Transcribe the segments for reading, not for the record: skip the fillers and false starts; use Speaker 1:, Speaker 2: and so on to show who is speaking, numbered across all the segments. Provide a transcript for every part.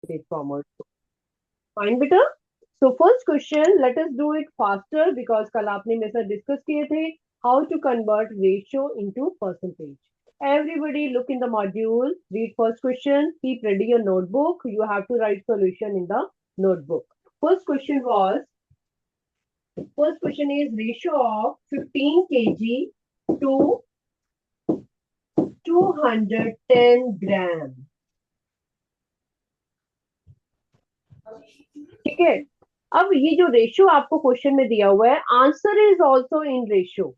Speaker 1: percentage form also. Fine, beta. So first question, let us do it faster because कल आपने मेरे साथ discuss किए थे how to convert ratio into percentage. Everybody look in the module, read first question, keep ready your notebook. You have to write solution in the notebook. First question is ratio of 15 kg to 210 gram. ठीक है, अब ये जो ratio आपको question में दिया हुआ है, answer is also in ratio.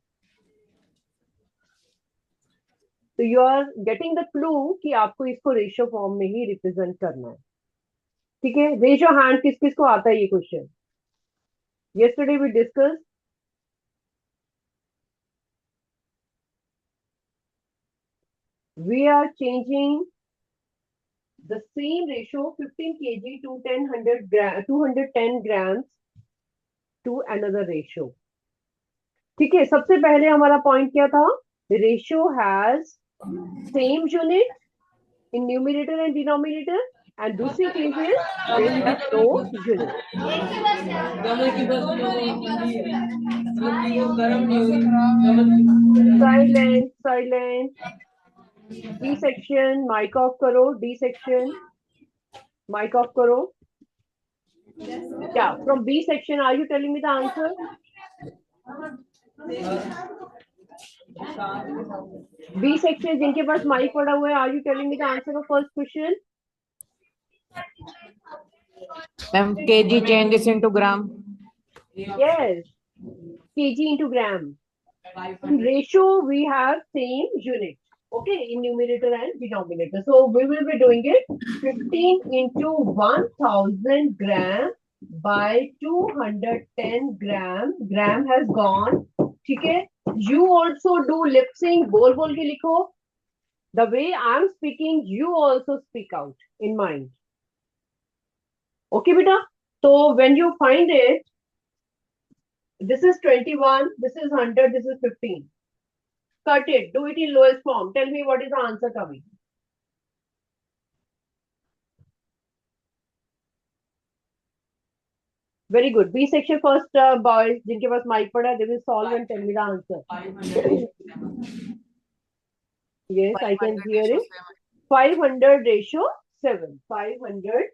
Speaker 1: तो you are getting the clue कि आपको इसको रेशियो फॉर्म में ही रिप्रेजेंट करना है. ठीक है, रेज योर हैंड किस किस को आता है ये question. yesterday we discussed. We are changing the same ratio 15 kg to 210 grams to another ratio. ठीक है, सबसे पहले हमारा पॉइंट क्या था, ratio has same unit in numerator and denominator, and दूसरी चीज है there is no unit. Silent. D section mic off करो. D section mic off करो. Yeah, from B section are you telling me the answer? B section जिनके पास mic पड़ा हुआ है, are you telling me the answer of first question?
Speaker 2: Ma'am, kg change this into gram.
Speaker 1: Yes, kg into gram. In ratio we have same unit. Okay, in numerator and denominator. So we will be doing it 15 into 1000 gram by 210 gram. Gram has gone. ठीक है, you also do lip sync. बोल बोल के लिखो. The way I am speaking, you also speak out in mind. Okay, beta. So when you find it, this is 21, this is 100, this is 15. Cut it. Do it in lowest form. Tell me what is the answer coming. Very good. B section first, boys. जिनके पास mic पड़ा, they will solve and tell me the answer.
Speaker 2: 500.
Speaker 1: Yes, I can hear it. 500 ratio 7. 500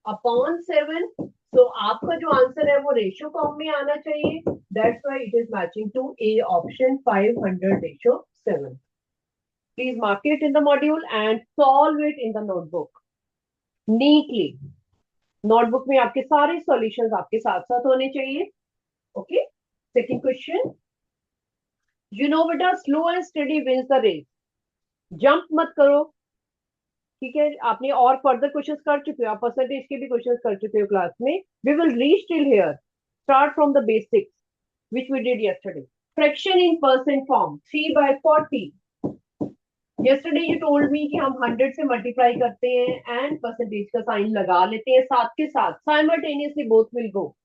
Speaker 1: upon 7. So आपका जो answer है वो ratio form में आना चाहिए. That's why it is matching to A option 500 ratio 7. Please mark it in the module and solve it in the notebook neatly. Notebook में आपके सारे सॉल्यूशंस आपके साथ साथ होने चाहिए. Okay, second question. You know बेटा, slow and steady wins the race. Jump मत करो. ठीक है, आपने और फर्दर क्वेश्चंस कर चुके हो, आप परसेंटेज के भी क्वेश्चंस कर चुके हो क्लास में. We will reach till here. Start from the basics which we did yesterday. Fraction in percent form 3/40. yesterday you told me कि हम 100 से मल्टीप्लाई करते हैं एंड परसेंटेज का साइन लगा लेते हैं साथ के साथ. Simultaneously both will go.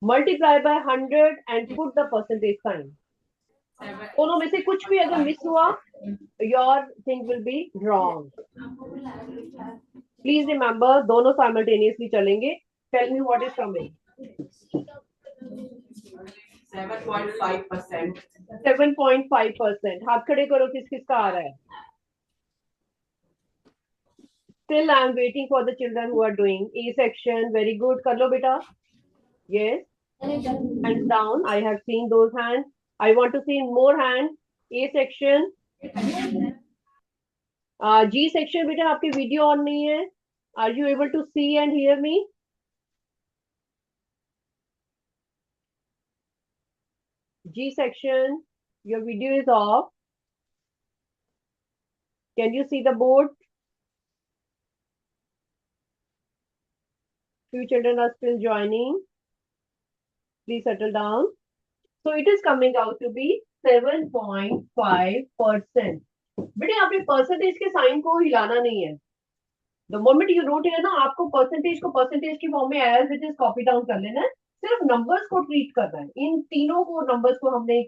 Speaker 1: Multiply by 100 and put the percentage sign. दोनों में से कुछ भी अगर मिस हुआ, your thing will be wrong. Please remember, दोनों साइमल्टेनियसली चलेंगे. Tell me what is coming.
Speaker 2: 7.5%.
Speaker 1: 7.5%. हाथ खड़े करो, किस किस का आ रहा है. Still I am waiting for the children who are doing A section. Very good. कर लो बेटा. Yes. Hands down. I have seen those hands. I want to see more hands. A section. G section बेटा, आपकी video on नहीं है. Are you able to see and hear me? G section, your video is off. Can you see the board? Few children are still joining. Please settle down. So it is coming out to be 7.5%. बेटे आपने percentage के sign को हिलाना नहीं है. The moment you note है ना, आपको परसेंटेज को परसेंटेज की फॉर्म में as it is copy down कर लेना है. सिर्फ नंबर्स को ट्रीट करना है. इन तीनों को नंबर्स को हमने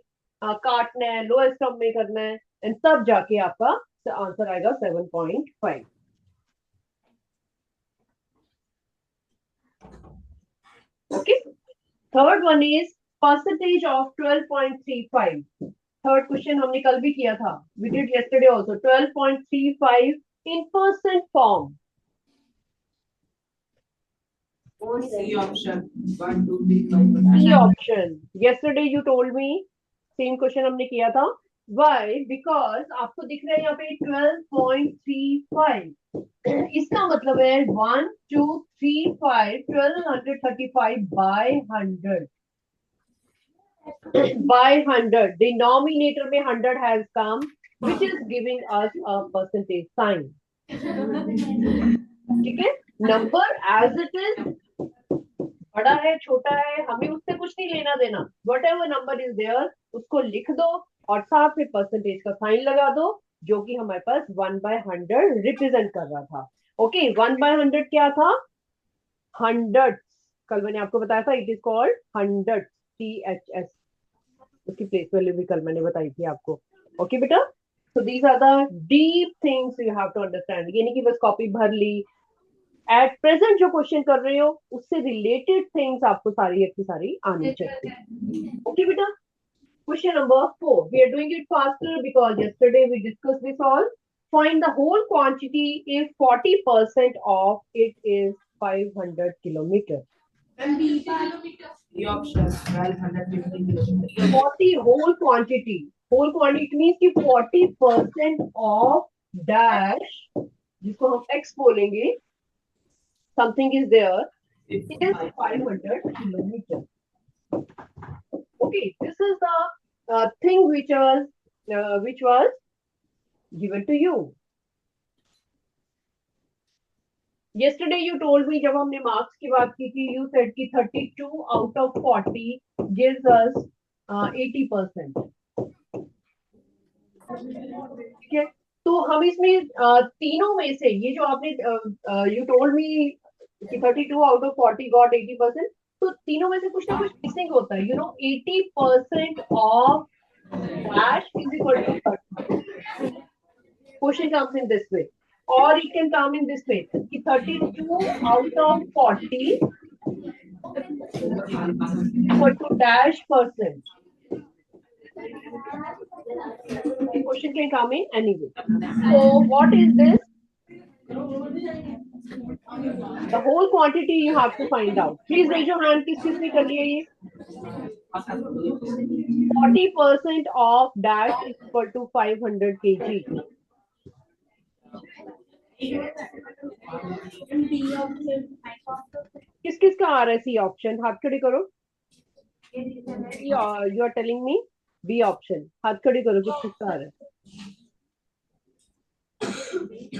Speaker 1: काटना है, लोएस्ट टर्म में करना है, एंड तब जाके आपका आंसर आएगा 7.5. Third one is percentage of 12.35. Third question हमने कल भी किया था, we did yesterday also. 12.35 in percent form.
Speaker 2: C option 1 2 3 5.
Speaker 1: C option. Yesterday you told me, same question हमने किया था. Why? Because आपको दिख रहा है यहाँ पे 12.35. इसका मतलब है 1 2 3 5 1235 by 100. By 100, denominator में 100 has come, which is giving us a percentage sign. ठीक है, नंबर एज इट इज, बड़ा है छोटा है हमें उससे कुछ नहीं लेना देना. Whatever number is there उसको लिख दो और साथ में परसेंटेज का साइन लगा दो, जो कि हमारे पास 1/100 रिप्रेजेंट कर रहा था. ओके, 1/100 क्या था? हंड्रेड. कल मैंने आपको बताया था, it is called hundred. THS. उसकी प्लेस वैल्यू भी कल मैंने बताई थी आपको. ओके बेटा, so these are the deep things you have to understand. ये नहीं कि बस कॉपी भर ली. एट प्रेजेंट जो क्वेश्चन कर रहे हो उससे रिलेटेड थिंग्स आपको सारी की सारी आनी चाहिए. ओके बेटा, question number 4. We are doing it faster because yesterday we discussed this all. Find the whole quantity if 40% of it is 500 kilometer.
Speaker 2: C option 1250 kilometers.
Speaker 1: 40 whole quantity. Whole quantity means कि 40% of dash, जिसको हम x बोलेंगे, something is there, it is 500 kilometers. Okay, this is the thing which was given to you. Yesterday you told me, जब हमने marks की बात की थी, you said कि 32 out of 40 gives us 80%. ठीक है, तो हम इसमें तीनों में से ये जो आपने यू टोल्ड मी कि 32 out of 40 गॉट 80%, तो तीनों में से कुछ ना कुछ मिसिंग होता है. 80% of dash is equal to 30. Question comes in this way, और it can come in this way कि 32 out of 40 equal to dash percent. The question can come in anyway. So what is this? The whole quantity you have to find out. Please raise your hand. किस किस ने कर लिया ये? 40% of dash is equal to 500 kg. किस किस का आ रहा है सी ऑप्शन? हाथ खड़े करो. You are telling me B option. हाथ खड़े करो, किस किस का आ रहा है?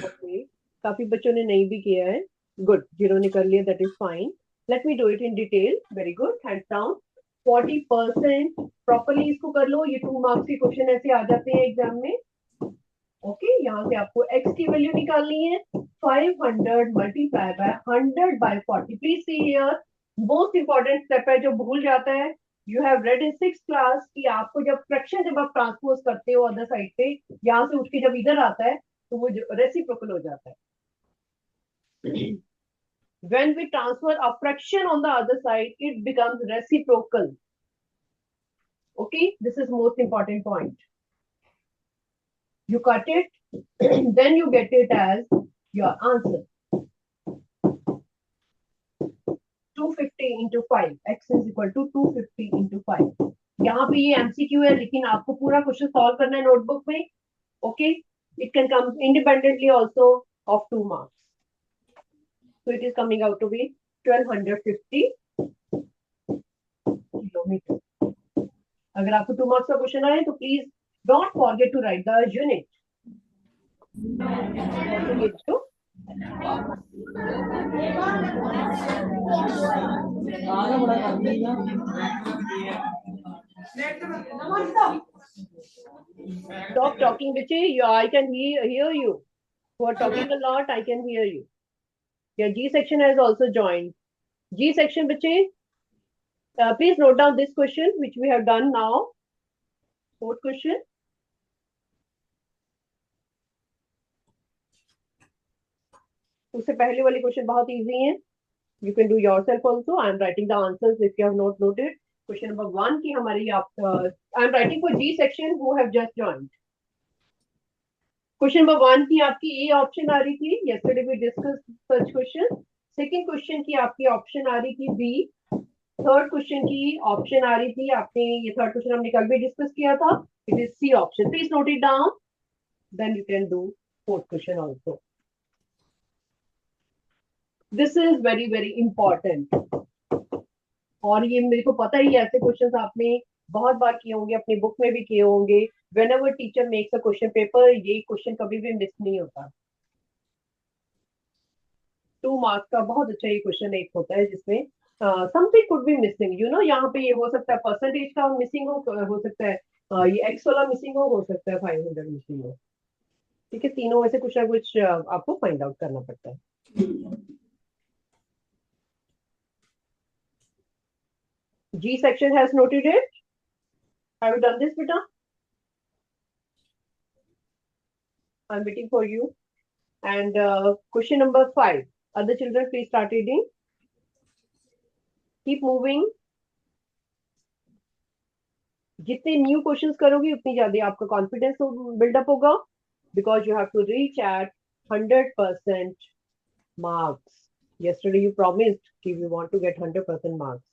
Speaker 1: Okay. काफी बच्चों ने नहीं भी किया है. गुड, जिन्होंने कर लिया that is fine. Let me do it in detail. Very good, hands down. 40% properly इसको कर लो. ये 2 मार्क्स के क्वेश्चन ऐसे आ जाते हैं एग्जाम में. ओके, यहाँ से आपको x की वैल्यू निकालनी है. 500 multiply by 100 by 40. Please see here, most important step है जो भूल जाता है. You have read in 6th class कि आपको जब फ्रैक्शन जब आप ट्रांसपोज करते हो अदर साइड पे, यहाँ से उठ के जब इधर आता है तो वो रेसिप्रोकल हो जाता है. When we transfer a fraction on the other side, it becomes reciprocal. Okay, this is most important point. You cut it, then you get it as your answer. 250 into 5. X is equal to 250 into 5. यहाँ पे ये MCQ है, लेकिन आपको पूरा question solve करना है notebook में. Okay, it can come independently also of 2 marks. So it is coming out to be 1250 kilometers. अगर आपको 2 मार्क्स का क्वेश्चन आए तो please don't forget to write the unit. Stop talking, Bichi. I can hear you. You are talking a lot. I can hear you. Yeah, G section has also joined. G section, Bichi. Please note down this question which we have done now. 4th question. उससे पहले वाले question बहुत easy हैं. You can do yourself also. I am writing the answers if you have not noted. Question number 1 की हमारी I am writing for G section who have just joined. Question number 1 की आपकी A option आ रही थी. Yesterday we discussed such question. Second question की आपकी option आ रही थी B. Third question की option आ रही थी आपने ये third question हमने कल भी discuss किया था. It is C option. Please note it down. Then you can do fourth question also. This is very very important. और ये मेरे को पता ही ऐसे क्वेश्चंस आपने बहुत बार किए होंगे, अपनी बुक में भी किए होंगे. whenever teacher makes a question paper, ये क्वेश्चन कभी भी मिस नहीं होता. 2 मार्क्स का बहुत अच्छा ये क्वेश्चन एक होता है जिसमें something could be missing, you know. यहाँ पे ये हो सकता है परसेंटेज का मिसिंग हो सकता है, ये एक्स वाला मिसिंग हो सकता है 500 मिसिंग हो. ठीक है, तीनों में से कुछ ना कुछ आपको फाइंड आउट करना पड़ता है. G section has noted it. Have you done this, beta? I'm waiting for you. And question number 5. Other children, please start reading. Keep moving. जितने न्यू क्वेश्चंस करोगे उतनी ज्यादा आपका कॉन्फिडेंस बिल्डअप होगा, because you have to reach at 100% marks. yesterday you promised कि you want to get 100% marks.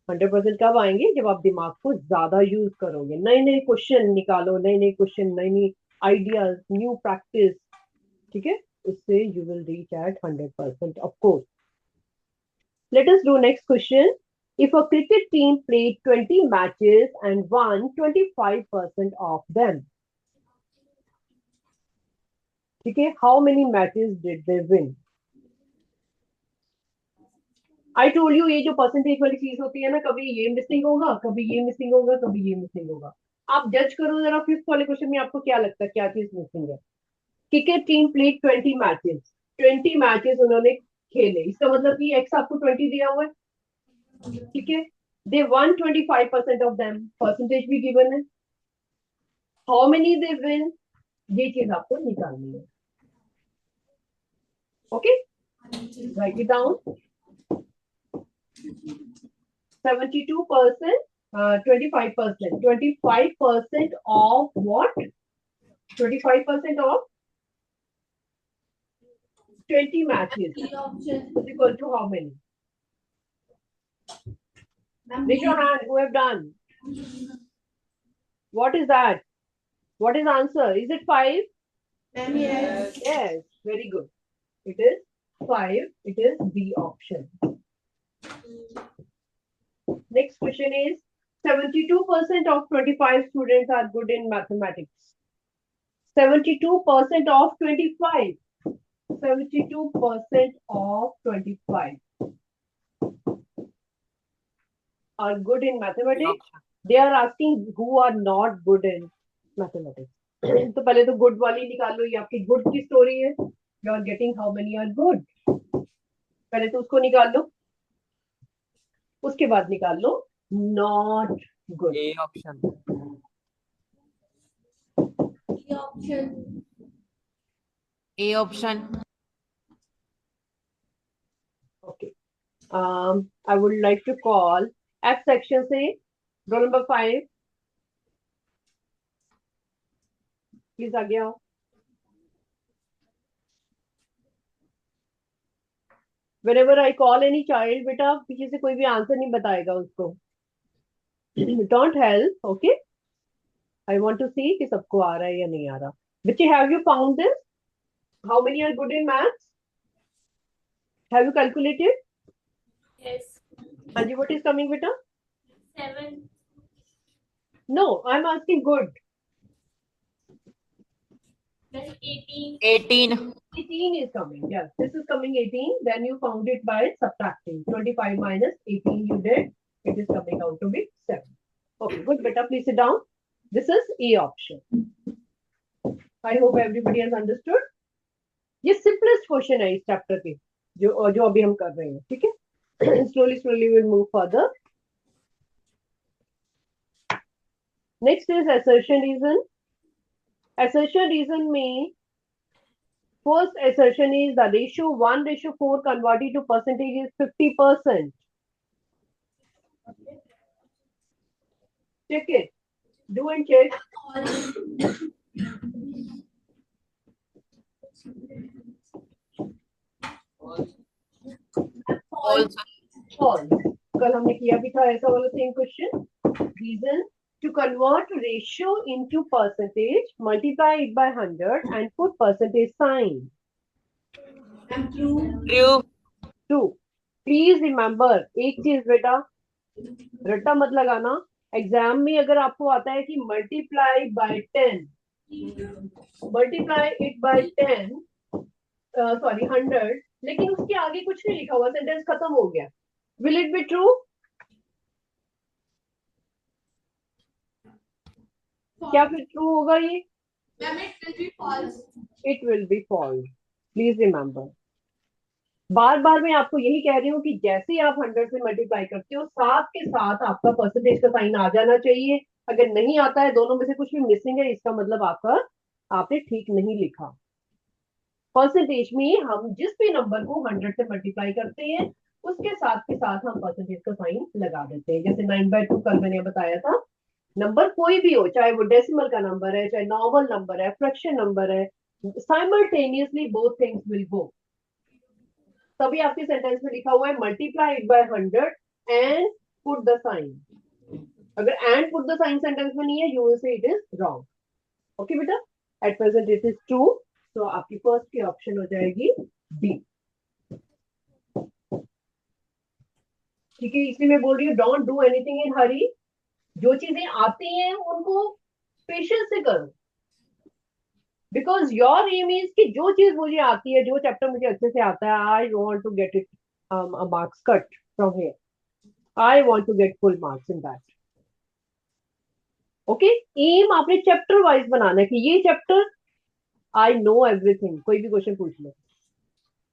Speaker 1: 100% कब आएंगे? जब आप दिमाग को ज्यादा यूज करोगे, नए नए क्वेश्चन निकालो, नए नए क्वेश्चन, नई नई आइडियाज, न्यू प्रैक्टिस. ठीक है, उससे you will reach at 100% of course. Let us do next question. If a cricket team played 20 matches and won 25% of them, okay, how many matches did they win? I told you ये जो percentage वाली चीज होती है ना, कभी ये missing होगा, कभी ये मिसिंग होगा, कभी ये मिसिंग होगा. आप जज करो जरा फिफ्थ वाले क्वेश्चन में आपको क्या लगता है क्या चीज मिसिंग है. Cricket team played 20 matches, 20 matches उन्होंने खेले, इसका मतलब कि एक्स आपको 20 दिया हुआ है. ठीक है, they won 25% of them, percentage भी गिवन है. हाउ मेनी दे विन, ये चीज आपको निकालनी है. Okay, right it down. 72%, 25%, 25% of what? 25% of 20 matches is equal to how many? Raise your hand who have done. What is that? What is answer? Is it 5?
Speaker 2: Yes.
Speaker 1: Yes, very good. It is 5. It is B option. Next question is 72% of 25 students are good in mathematics. 72% of 25. 72% of 25 are good in mathematics. They are asking who are not good in mathematics. तो पहले तो good वाली निकाल लो, ये आपकी good की story है. You are getting how many are good, पहले तो उसको निकाल लो, उसके बाद निकाल लो not good.
Speaker 3: A option. A option.
Speaker 1: Okay. I would like to call F section से roll number 5. Please आगे आओ. Whenever I call any child, बेटा पीछे से कोई भी आंसर नहीं बताएगा उसको. Don't help, okay? I want to see कि सबको आ रहा है या नहीं आ रहा. बच्चे, have you found this? How many are good in maths? Have you calculated?
Speaker 4: Yes.
Speaker 1: Anji, what is coming, beta?
Speaker 4: 7.
Speaker 1: No, I'm asking good.
Speaker 4: Then 18.
Speaker 3: 18.
Speaker 1: 18 is coming. Yes, this is coming 18. Then you found it by subtracting. 25 minus 18 you did. It is coming out to be 7. Okay, good. Beta, please sit down. This is A option. I hope everybody has understood. ये simplest question है इस chapter के, जो अभी हम कर रहे हैं. ठीक है, slowly we'll move further. Next is assertion reason. Assertion reason में First assertion is the ratio 1:4 converted to percentage is 50%. Check it. Do and check.
Speaker 3: False.
Speaker 1: False. कल हमने किया भी था ऐसा वाला same question. Reason: to convert ratio into percentage, multiply it by 100 and put percentage sign.
Speaker 2: And true.
Speaker 3: True.
Speaker 1: True. Please remember एक चीज बेटा, रट्टा मत लगाना. एग्जाम में अगर आपको आता है कि multiply by 10, multiply it bye 10, sorry 100, लेकिन उसके आगे कुछ नहीं लिखा हुआ, सेंटेंस खत्म हो गया. Will it be true? क्या फिर ट्रू होगा ये?
Speaker 2: Ma'am, it will be false.
Speaker 1: It will be false. Please remember. बार बार मैं आपको यही कह रही हूँ कि जैसे ही आप 100 से मल्टीप्लाई करते हो, साथ के साथ आपका परसेंटेज का साइन आ जाना चाहिए. अगर नहीं आता है, दोनों में से कुछ भी मिसिंग है, इसका मतलब आपने ठीक नहीं लिखा. परसेंटेज में हम जिस भी नंबर को 100 से मल्टीप्लाई करते हैं, उसके साथ के साथ हम परसेंटेज का साइन लगा देते हैं. जैसे 9/2 कल मैंने बताया था. नंबर कोई भी हो, चाहे वो डेसिमल का नंबर है, चाहे नॉर्मल नंबर है, फ्रैक्शन नंबर है, simultaneously both things will go. तभी आपके सेंटेंस में लिखा हुआ है multiply it by 100 and put the sign. अगर and put the sign sentence में नहीं है, you will say it is wrong. Okay बेटा, at present it is true. तो आपकी फर्स्ट की ऑप्शन हो जाएगी बी. ठीक है, इसलिए मैं बोल रही हूँ डोंट डू एनीथिंग इन हरी. जो चीजें आती हैं उनको पेशेंस से करो, बिकॉज योर एम इज कि जो चीज मुझे आती है, जो चैप्टर मुझे अच्छे से आता है, I want to get it marks cut from here. I want to get full marks in that. Okay, एम आपने चैप्टर वाइज बनाना है कि ये चैप्टर आई नो एवरीथिंग. कोई भी क्वेश्चन पूछ लो,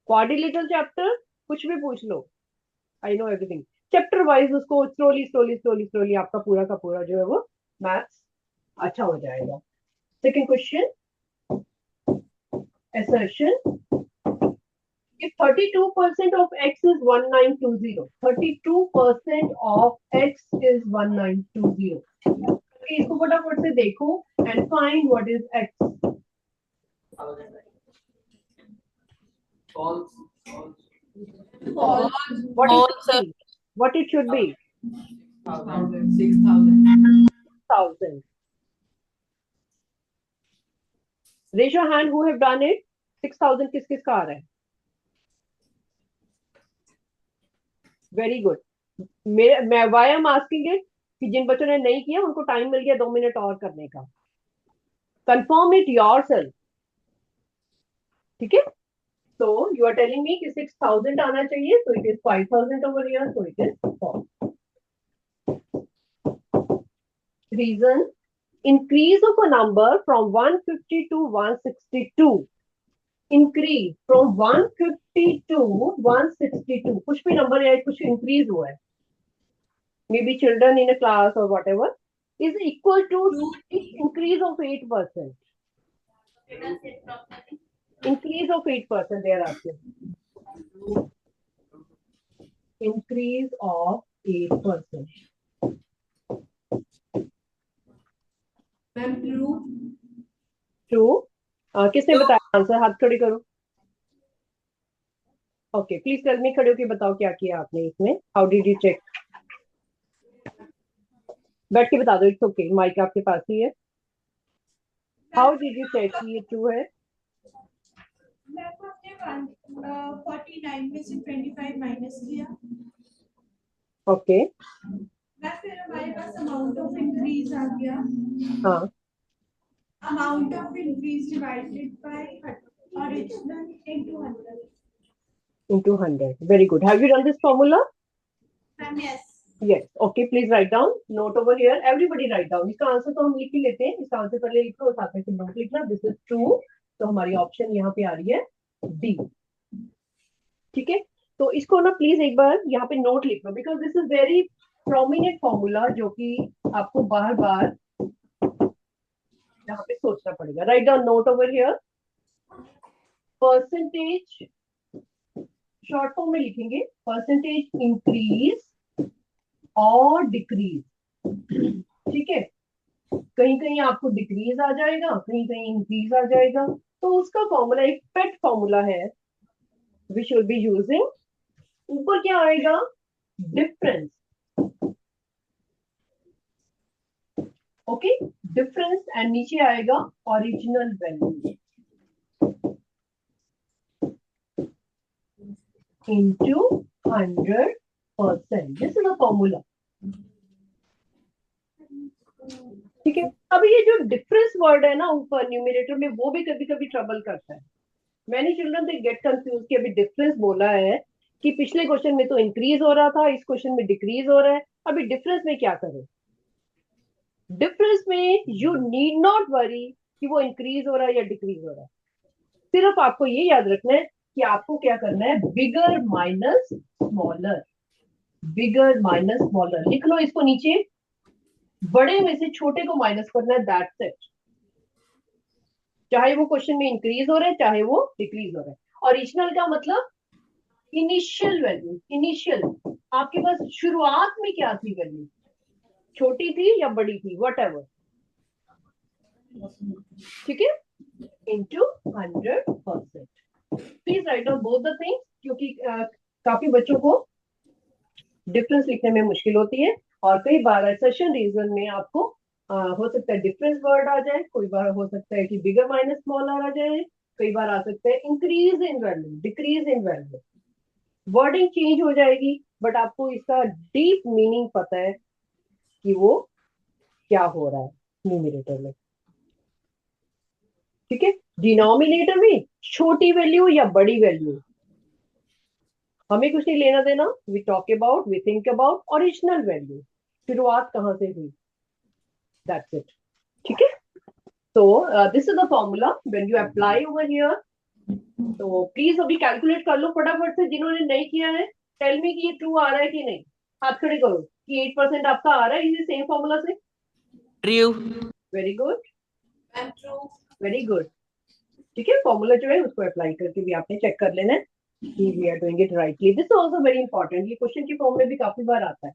Speaker 1: क्वाड्रिलेटरल चैप्टर कुछ भी पूछ लो, I know everything. Chapter wise slowly slowly slowly slowly स्लोली आपका पूरा का पूरा जो है वो मैथ्स अच्छा हो जाएगा. Second question, assertion: if 32% of x is 1920, 32% of x is 1920. Okay, इसको फटाफट से देखो and find what is x.
Speaker 2: False.
Speaker 1: What
Speaker 3: False.
Speaker 1: it should be? What it should be?
Speaker 2: 6,000. 6,000.
Speaker 1: 1000. Raise your hand who have done it. 6000 किस किस का आ रहा है? Very good. मैं why I'm asking it कि जिन बच्चों ने नहीं किया उनको टाइम मिल गया 2 मिनट और करने का. Confirm it yourself. ठीक है, so you are telling me कि 6000 आना चाहिए, so it is 5000 over here, so it is false. Reason: increase of a number from 150 to 162. Increase from 150 to 162. कुछ भी नंबर है, कुछ इंक्रीज हुआ है, maybe children in a class or whatever, is equal to increase of 8%. Increase of 8% they are asking. Increase of 8%.
Speaker 2: Ma'am, true.
Speaker 1: True. किसने बताया answer? हाथ खड़े करो. ओके, प्लीज टेल मी, खड़े होके बताओ क्या किया आपने इसमें. How did you check? बैठ के बता दो. इट्स ओके, माइक आपके पास ही है. हाउ डिड यू चेक ये ट्रू है?
Speaker 5: मैम हमने 49 में से 25 माइनस किया.
Speaker 1: ओके.
Speaker 5: मैं फिर हमारे पास अमाउंट ऑफ इंक्रीज आ गया.
Speaker 1: हाँ,
Speaker 5: amount of increase divided by original into 100.
Speaker 1: into 100. Very good. Have you done this formula?
Speaker 5: Ma'am yes.
Speaker 1: Yes. Okay, please write down. Note over here. Everybody write down. इसका answer तो हम लिख ही लेते हैं. इसका answer पहले लिखो, साथ में फिर नोट लिखना. This is true. तो हमारी ऑप्शन यहाँ पे आ रही है डी. ठीक है, तो इसको ना प्लीज एक बार यहाँ पे नोट लिख लो, because this is very prominent formula जो कि आपको बार बार यहाँ पे सोचना पड़ेगा. Write down, note over here. Percentage, short form में लिखेंगे परसेंटेज इंक्रीज और डिक्रीज, ठीक है। कहीं कहीं आपको डिक्रीज आ जाएगा, कहीं कहीं इंक्रीज आ जाएगा, तो उसका फॉर्मूला एक पेट फॉर्मूला है वी शुड बी यूजिंग। ऊपर क्या आएगा, डिफरेंस, ओके, डिफरेंस, एंड नीचे आएगा original value into 100%. This is a formula. ठीक है। अभी ये जो डिफरेंस वर्ड है ना ऊपर न्यूमरेटर में, वो भी कभी कभी ट्रबल करता है। Many children they get confuse कि अभी डिफरेंस बोला है कि पिछले क्वेश्चन में तो इंक्रीज हो रहा था, इस क्वेश्चन में डिक्रीज हो रहा है, अभी डिफरेंस में क्या करें। डिफरेंस में यू नीड नॉट वरी कि वो इंक्रीज हो रहा है या डिक्रीज हो रहा है, सिर्फ आपको ये याद रखना है कि आपको क्या करना है, बिगर माइनस स्मॉलर, बिगर माइनस स्मॉलर लिख लो इसको नीचे, बड़े में से छोटे को माइनस करना है, दैट्स इट। चाहे वो क्वेश्चन में इंक्रीज हो रहा है चाहे वो डिक्रीज हो रहा है। ओरिजिनल का मतलब इनिशियल वैल्यू, इनिशियल, आपके पास शुरुआत में क्या थी वैल्यू, छोटी थी या बड़ी थी, वट एवर, ठीक है, into 100%। Please write down both the things, क्योंकि काफी बच्चों को डिफरेंस लिखने में मुश्किल होती है, और कई बार सेशन रीजन में आपको हो सकता है डिफरेंस वर्ड आ जाए, कोई बार हो सकता है कि बिगर माइनस स्मॉलर आ जाए, कई बार आ सकता है increase in value, decrease in value, wording change हो जाएगी, बट आपको इसका डीप मीनिंग पता है कि वो क्या हो रहा है न्यूमरेटर में, ठीक है। डिनोमिनेटर में छोटी वैल्यू या बड़ी वैल्यू हमें कुछ नहीं लेना देना, we talk about, we think about original value, शुरुआत कहां से हुई, दैट्स इट, ठीक है। तो this is the formula when you apply over here. तो प्लीज अभी कैलकुलेट कर लो फटाफट से, जिन्होंने नहीं किया है टेल मी कि ये ट्रू आ रहा है कि नहीं, हाथ खड़े करो कि 8% आपका आ रहा है इसी सेम फॉर्मूला से।
Speaker 3: True.
Speaker 1: Very good,
Speaker 2: And true.
Speaker 1: Very good, ठीक है। फॉर्मूला जो है उसको अप्लाई करके भी आपने चेक कर लेना है कि we are doing it rightly. This is also very important, ये क्वेश्चन के फॉर्म में भी काफी बार आता है।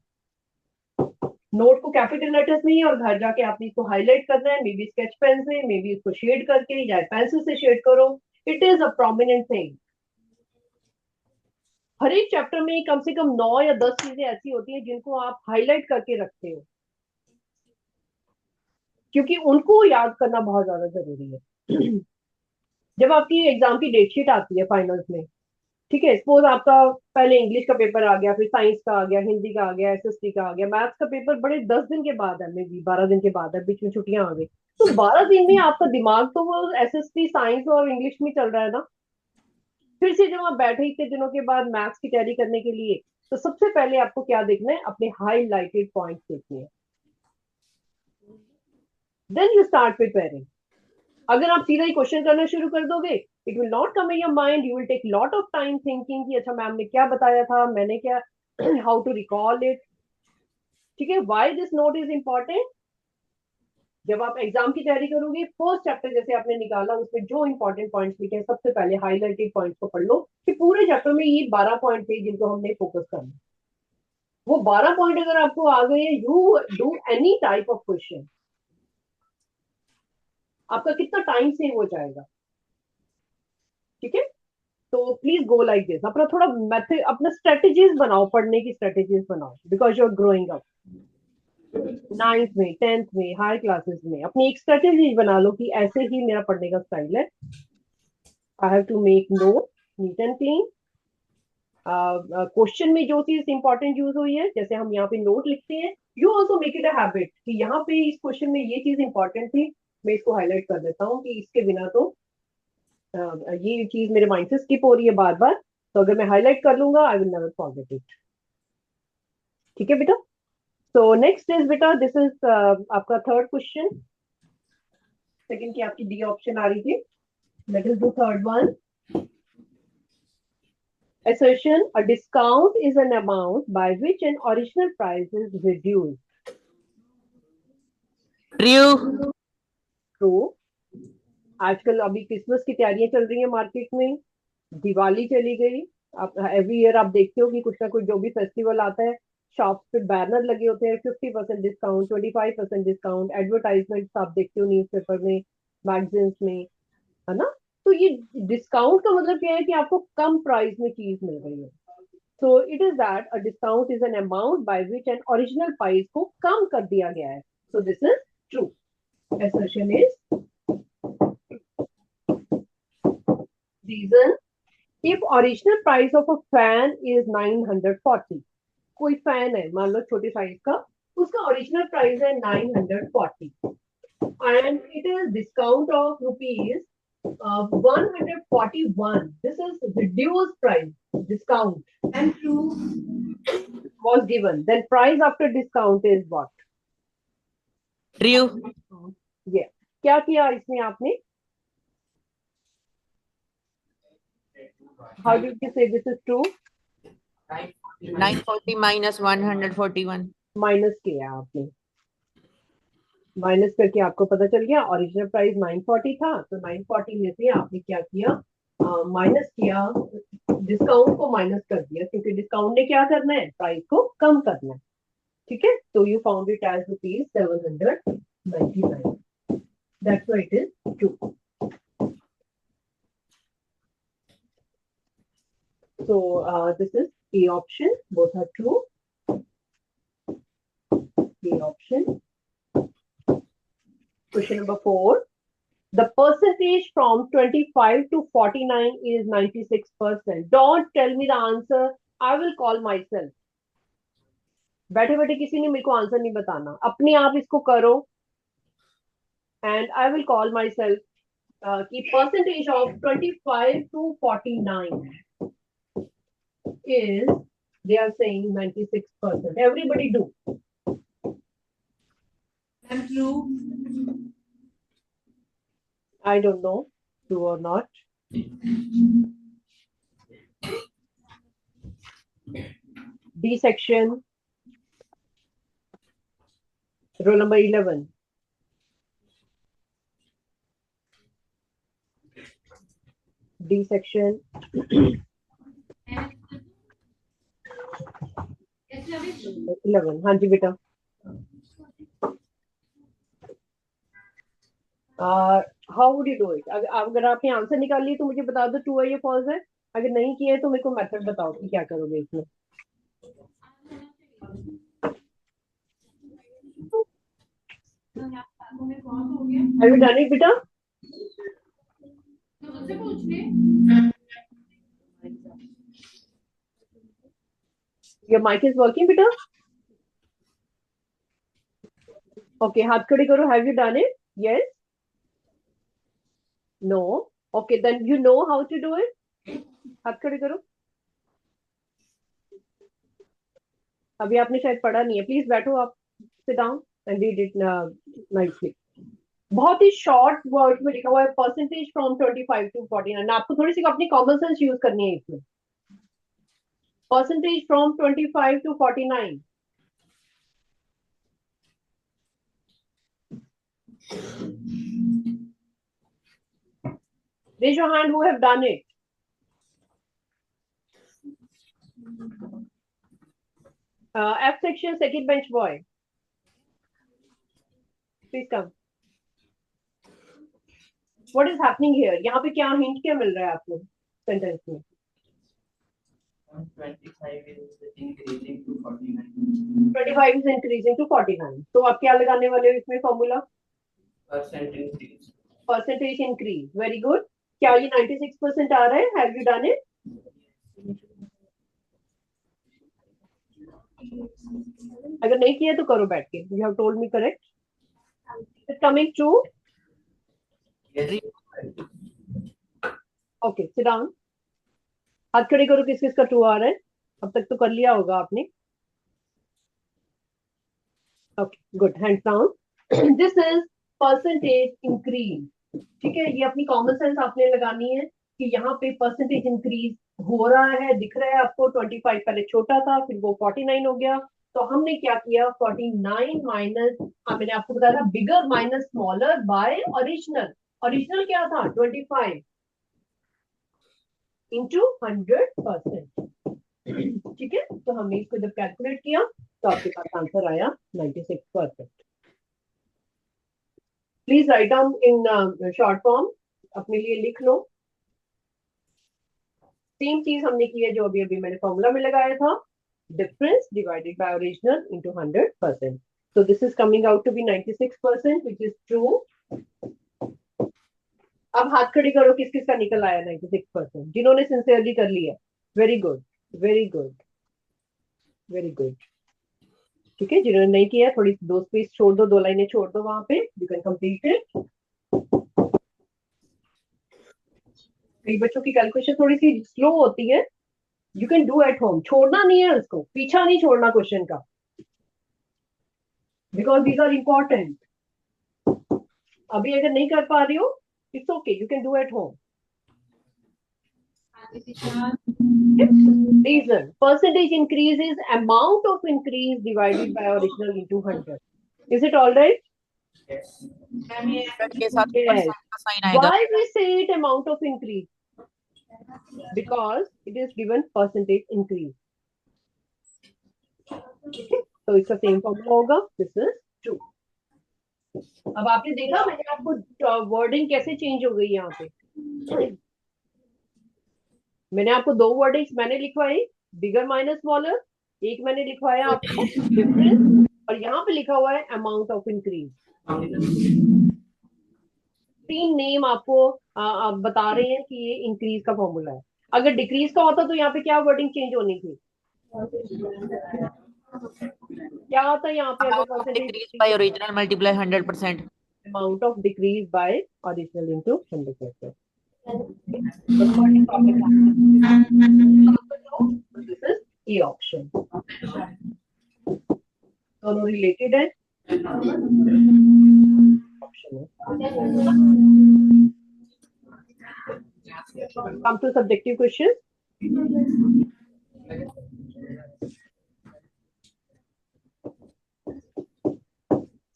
Speaker 1: नोट को कैपिटल लेटर्स में ही, और घर जाके आपने इसको हाईलाइट करना है, मे बी स्केच पेन से, मे बी इसको शेड करके या पेंसिल से शेड करो, it is a prominent thing. हर एक चैप्टर में कम से कम 9 या 10 चीजें ऐसी होती हैं जिनको आप हाईलाइट करके रखते हो, क्योंकि उनको याद करना बहुत ज्यादा जरूरी है। जब आपकी एग्जाम की डेटशीट आती है फाइनल्स में, ठीक है, सपोज आपका पहले इंग्लिश का पेपर आ गया, फिर साइंस का आ गया, हिंदी का आ गया, एसएसटी का आ गया, मैथ्स का पेपर बड़े 10 दिन के बाद है, मे बी 12 दिन के बाद है, बीच में छुट्टियां आ गई, तो 12 दिन में आपका दिमाग तो वो एसएसटी, साइंस और इंग्लिश में चल रहा है ना। फिर से जब आप बैठे इतने दिनों के बाद मैथ्स की तैयारी करने के लिए, तो सबसे पहले आपको क्या देखना है, अपने हाईलाइटेड पॉइंट्स देखने हैं, देन यू स्टार्ट प्रिपेयरिंग। अगर आप सीधा ही क्वेश्चन करना शुरू कर दोगे, it will not come in your mind, you will take lot of time thinking कि अच्छा मैम ने क्या बताया था, मैंने क्या, हाउ टू रिकॉल इट, ठीक है। Why this note is important, जब आप एग्जाम की तैयारी करोगे, फर्स्ट चैप्टर जैसे आपने निकाला, उसमें जो इंपॉर्टेंट पॉइंट्स लिखे हैं, सबसे पहले हाईलाइटेड पॉइंट्स को पढ़ लो कि पूरे चैप्टर में ये 12 पॉइंट थे जिनको हमने फोकस करना। वो 12 पॉइंट अगर आपको आ गए, you do any type of question, आपका कितना टाइम सेव हो जाएगा, ठीक है। तो प्लीज गो लाइक दिस, अपना थोड़ा मेथड, अपना स्ट्रेटेजीज बनाओ, पढ़ने की स्ट्रेटेजीज बनाओ, because you are growing up. 9th में, 10th में, हाई क्लासेस में अपनी एक स्ट्रेटेजी बना लो कि ऐसे ही मेरा पढ़ने का स्टाइल है, I have to make note neat and clean. Question में जो चीज इंपॉर्टेंट यूज हुई है, जैसे हम यहाँ पे नोट लिखते हैं, you also make it a habit कि यहाँ पे इस क्वेश्चन में ये चीज इंपॉर्टेंट थी, मैं इसको हाईलाइट कर देता हूँ कि इसके बिना तो ये चीज मेरे माइंड से स्किप हो रही है बार बार, तो अगर मैं हाईलाइट कर लूंगा I will never forget it, ठीक है बेटा। सो नेक्स्ट इज बेटा, दिस इज आपका थर्ड क्वेश्चन, सेकंड की आपकी डी ऑप्शन आ रही थी, late us do third one. Assertion: a discount is an amount by which an original price is reduced.
Speaker 3: True.
Speaker 1: True. आजकल अभी क्रिसमस की तैयारियां चल रही है मार्केट में, दिवाली चली गई। आप एवरी ईयर आप देखते हो कि कुछ ना कुछ जो भी फेस्टिवल आता है, शॉप पे बैनर लगे होते हैं, 50% डिस्काउंट, 25% डिस्काउंट, एडवर्टाइजमेंट्स आप देखते हो न्यूज़पेपर में, मैगजीन्स में, है ना। तो ये डिस्काउंट का मतलब क्या है कि आपको कम प्राइस में चीज मिल रही है। So it is that a discount is an amount by which an original price को कम कर दिया गया है। So this is true. assertion is reason, if original price of a fan is 940, कोई फैन है मान लो छोटे साइज का, उसका ओरिजिनल प्राइस है 940 and it is discount of rupees 141. This is reduced price discount
Speaker 5: And true.
Speaker 1: was given. Then price after discount is what?
Speaker 3: True.
Speaker 1: Yeah. क्या किया इसमें आपने? How did you say this is true?
Speaker 3: 940 minus 141.
Speaker 1: Minus किया आपने, minus करके आपको पता चल गया ओरिजिनल प्राइस 940 था, तो 940 में से आपने क्या किया, माइनस किया, डिस्काउंट को माइनस कर दिया, क्योंकि डिस्काउंट ने क्या करना है, प्राइस को कम करना है। ठीक है, तो you found it as ₹799. That's why it is true. So this is A option. Both are true. A option. Question number 4. The percentage from 25 to 49 is 96%. Don't tell me the answer. I will call myself. बैठे बैठे किसी ने मेरे को answer नहीं बताना, अपने आप इसको करो and I will call my self कि percentage of 25 to 49 is, they are saying 96%. Everybody do.
Speaker 5: And true.
Speaker 1: I don't know, true or not. D section, roll number 11. D section.
Speaker 4: Yes,
Speaker 1: 11. हाँ जी बेटा. How would you do it? अगर आपने answer निकाल लिया तो मुझे बता दो ट्रू है या फॉल्स है. अगर नहीं किया है तो मेरे को मेथड बताओ कि क्या करोगे इसमें. Have you done it, बेटा?
Speaker 5: मुझसे पूछ ले.
Speaker 1: Your mic is working, बेटा? Okay, हाथ खड़े करो. Have you done it? Yes? No? Okay, then you know how to do it? हाथ खड़े करो. अभी आपने शायद पढ़ा नहीं है. प्लीज बैठो आप. Sit down and read it nicely. बहुत ही शॉर्ट वर्ड में लिखा हुआ है परसेंटेज फ्रॉम 25 to 49. आपको थोड़ी सी अपनी कॉमन सेंस यूज करनी है इसमें. Percentage from 25 to 49. Raise your hand who have done it. F section, second bench boy. Please come. What is happening here? यहाँ पे क्या हिंट क्या मिल रहा है आपको सेंटेंस में?
Speaker 6: 25 is increasing to 49.
Speaker 1: 25 is increasing to 49. तो आप क्या लगाने वाले हो इसमें formula?
Speaker 6: Percent increase.
Speaker 1: Percentage increase. Very good. क्या ये 96% आ रहा है? Have you done it? अगर नहीं किया तो करो बैठ के. You have told me correct. It's coming true.
Speaker 6: Yes.
Speaker 1: Okay, sit down. हाथ खड़े करो किस किस का ट्रू आ रहा है. अब तक तो कर लिया होगा आपने. Okay, good. Hands down. This is percentage increase. ठीक है, ये अपनी कॉमन सेंस आपने लगानी है कि यहाँ पे परसेंटेज इंक्रीज हो रहा है. दिख रहा है आपको 25 पहले छोटा था, फिर वो 49 हो गया. तो हमने क्या किया, 49 माइनस, मैंने आपको बताया था bigger minus smaller by original. Original क्या था 25 इंटू 100%। ठीक है, तो हमने इसको जब कैलकुलेट किया तो आपके पास आंसर आया 96%। Please write down in short form, अपने लिए लिख लो। सेम चीज हमने की है जो अभी अभी मैंने फॉर्मूला में लगाया था, difference divided by original into 100%। So this is coming out to be 96%, which is true. अब हाथ खड़ी करो, किस किस का निकल आया 96%, जिन्होंने सिंसियरली कर लिया। Very good, very good, very good. ठीक है, जिन्होंने नहीं किया थोड़ी दो स्पेस छोड़ दो, 2 लाइनें छोड़ दो वहां पे, यू कैन कंप्लीट इट। कई बच्चों की कैलकुलेशन थोड़ी सी स्लो होती है, you can do at home. छोड़ना नहीं है उसको, पीछा नहीं छोड़ना क्वेश्चन का, बिकॉज दीज आर इंपॉर्टेंट। अभी अगर नहीं कर पा रही हो, it's okay, you can do at home. Reason: percentage increase is amount of increase divided by original into 100. Is it all right?
Speaker 6: Yes.
Speaker 3: के साथ
Speaker 1: Yes.
Speaker 3: percent का sign आएगा।
Speaker 1: Why we say it amount of increase? Because it is given percentage increase. Okay? तो इसका same formula होगा, this is true. अब आपने देखा मैंने आपको वर्डिंग कैसे चेंज हो गई यहाँ पे। मैंने आपको 2 वर्डिंग्स मैंने लिखवाई, बिगर माइनस स्मॉलर, एक मैंने लिखवाया आपको डिफरेंस, और यहाँ पे लिखा हुआ है अमाउंट ऑफ इंक्रीज। 3 नेम आपको आप बता रहे हैं कि ये इंक्रीज का फॉर्मूला है। अगर डिक्रीज का होता तो यहाँ पे क्या वर्डिंग चेंज होनी थी? क्या होता है यहाँ पे अगर percentage?
Speaker 3: Decrease by original multiply 100%.
Speaker 1: Amount of decrease by original into 100%। This is A option. दोनों रिलेटेड है, ऑप्शन है। Come to subjective questions.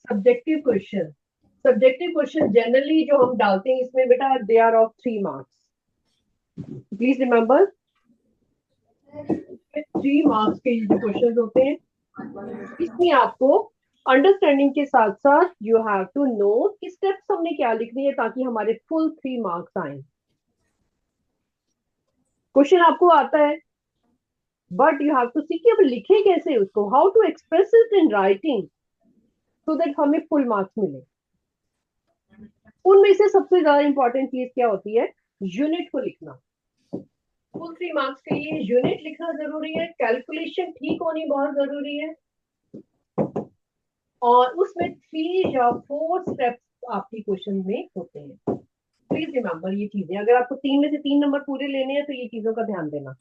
Speaker 1: Subjective question. Subjective question generally जो हम डालते हैं इसमें बेटा, they are of 3 marks. Please remember, 3 marks के जो क्वेश्चन होते हैं, इसमें आपको अंडरस्टैंडिंग के साथ साथ यू हैव टू नो कि स्टेप्स हमने क्या लिखनी है ताकि हमारे फुल 3 मार्क्स आए। क्वेश्चन आपको आता है, but you have to see कि अब लिखे कैसे उसको, how to express it in writing so that हमें फुल मार्क्स मिले। उनमें से सबसे ज्यादा इंपॉर्टेंट चीज क्या होती है? यूनिट को लिखना। फुल 3 मार्क्स के लिए यूनिट लिखना जरूरी है, कैलकुलेशन ठीक होनी बहुत जरूरी है, और उसमें 3 या 4 स्टेप्स आपकी क्वेश्चन में होते हैं। प्लीज रिमेंबर ये चीजें, अगर आपको 3 में से 3 नंबर पूरे लेने हैं तो ये चीजों का ध्यान देना।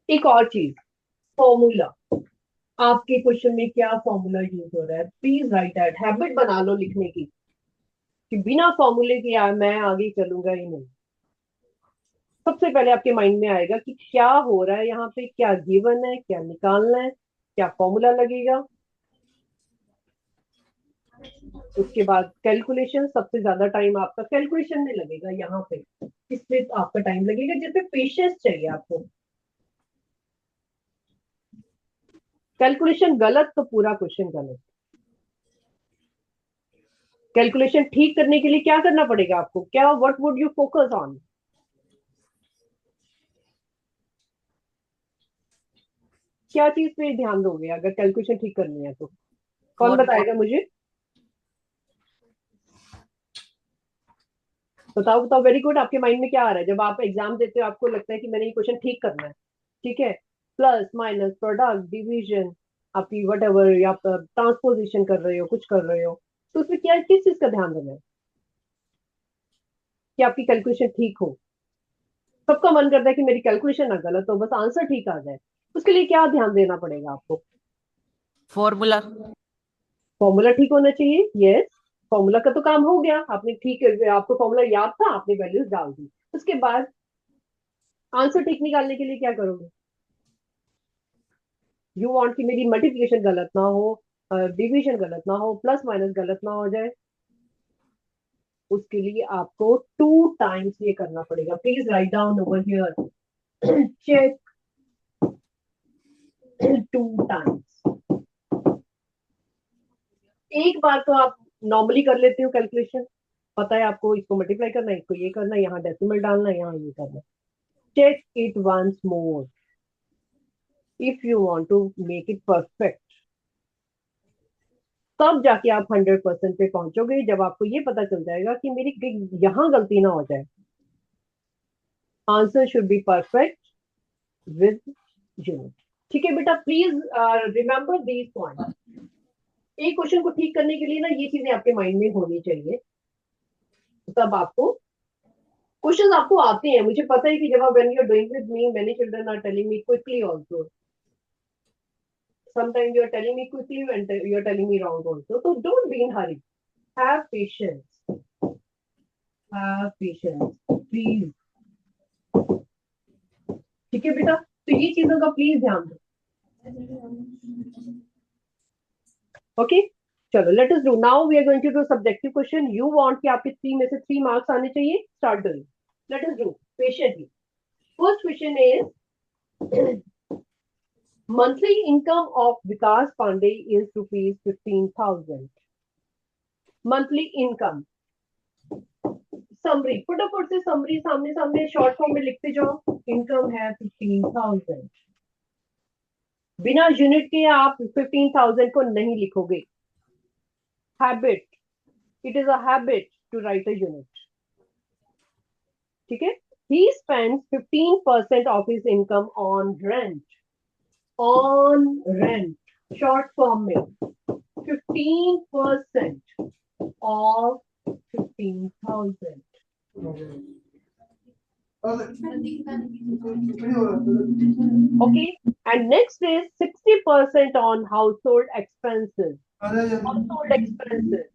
Speaker 1: एक और चीज, फॉर्मूला। आपके क्वेश्चन में क्या फॉर्मूला यूज हो रहा है, प्लीज राइट दैट। हैबिट बना लो लिखने की कि बिना फॉर्मूले के यार मैं आगे चलूंगा ही नहीं। सबसे पहले आपके माइंड में आएगा कि क्या हो रहा है यहाँ पे, क्या गिवन है, क्या निकालना है, क्या फॉर्मूला लगेगा। उसके बाद कैलकुलेशन, सबसे ज्यादा टाइम आपका कैलकुलेशन में लगेगा, यहाँ पे इसमें आपका टाइम लगेगा, जिसमें पेशेंस चाहिए आपको। कैलकुलेशन गलत तो पूरा क्वेश्चन गलत। कैलकुलेशन ठीक करने के लिए क्या करना पड़ेगा आपको, क्या, what would you focus on? क्या चीज पे ध्यान दोगे अगर कैलकुलेशन ठीक करनी है तो? कौन बताएगा मुझे? बताओ बताओ, वेरी गुड। आपके माइंड में क्या आ रहा है जब आप एग्जाम देते हो, आपको लगता है कि मैंने ये क्वेश्चन ठीक करना है, ठीक है, प्लस माइनस प्रोडक्ट डिवीजन आपकी वट एवर, या ट्रांसपोजिशन कर रहे हो, कुछ कर रहे हो, तो उसमें क्या, किस चीज का ध्यान देना है कि आपकी कैलकुलेशन ठीक हो? सबका मन करता है कि मेरी कैलकुलेशन ना गलत हो, बस आंसर ठीक आ जाए। उसके लिए क्या ध्यान देना पड़ेगा आपको?
Speaker 3: फॉर्मूला।
Speaker 1: फॉर्मूला ठीक होना चाहिए, यस। फॉर्मूला का तो काम हो गया, आपने ठीक, आपको फॉर्मूला याद था, आपने वैल्यूज डाल दी। उसके बाद आंसर ठीक निकालने के लिए क्या करोगे? यू वांट कि मेरी मल्टीप्लिकेशन गलत ना हो, डिवीजन गलत ना हो, प्लस माइनस गलत ना हो जाए, उसके लिए आपको 2 टाइम्स ये करना पड़ेगा. Please write down over here. Check 2 times. एक बार तो आप नॉर्मली कर लेते हो कैलकुलेशन, पता है आपको इसको मल्टीप्लाई करना है, इसको ये करना है, यहाँ डेसिमल डालना है, यहाँ ये करना है. Check it once more if you want to make it perfect. तब जाके आप 100% पे पहुंचोगे, जब आपको ये पता चल जाएगा कि मेरी यहाँ गलती ना हो जाए. Answer should be perfect with unit. ठीक है बेटा, प्लीज रिमेंबर दीज पॉइंट. एक क्वेश्चन को ठीक करने के लिए ना ये चीजें आपके माइंड में होनी चाहिए, तब आपको क्वेश्चंस आपको आते हैं. मुझे पता है कि जब आप when you are doing with me, many children are telling me quickly also. Sometimes you are telling me quickly and you are telling me wrong also. So don't be in hurry. Have patience. Have patience, please. ठीक है बेटा, तो ये चीजों का please ध्यान दो. Okay, चलो let us do. Now we are going to do subjective question. You want कि आपके 3 में से 3 मार्क्स आने चाहिए. Start doing. Let us do patiently. First question is monthly income of Vikas Pandey is rupees 15,000. Monthly income. Summary. फटाफट से summary सामने सामने शॉर्ट फॉर्म में लिखते जाओ. इनकम है 15,000. बिना यूनिट के आप 15,000 को नहीं लिखोगे. Habit. It is a habit to write a unit. ठीक है. He spends 15% of his income on rent. On rent, short form में 15% of 15,000. Okay, and next is 60% on household expenses. Household expenses,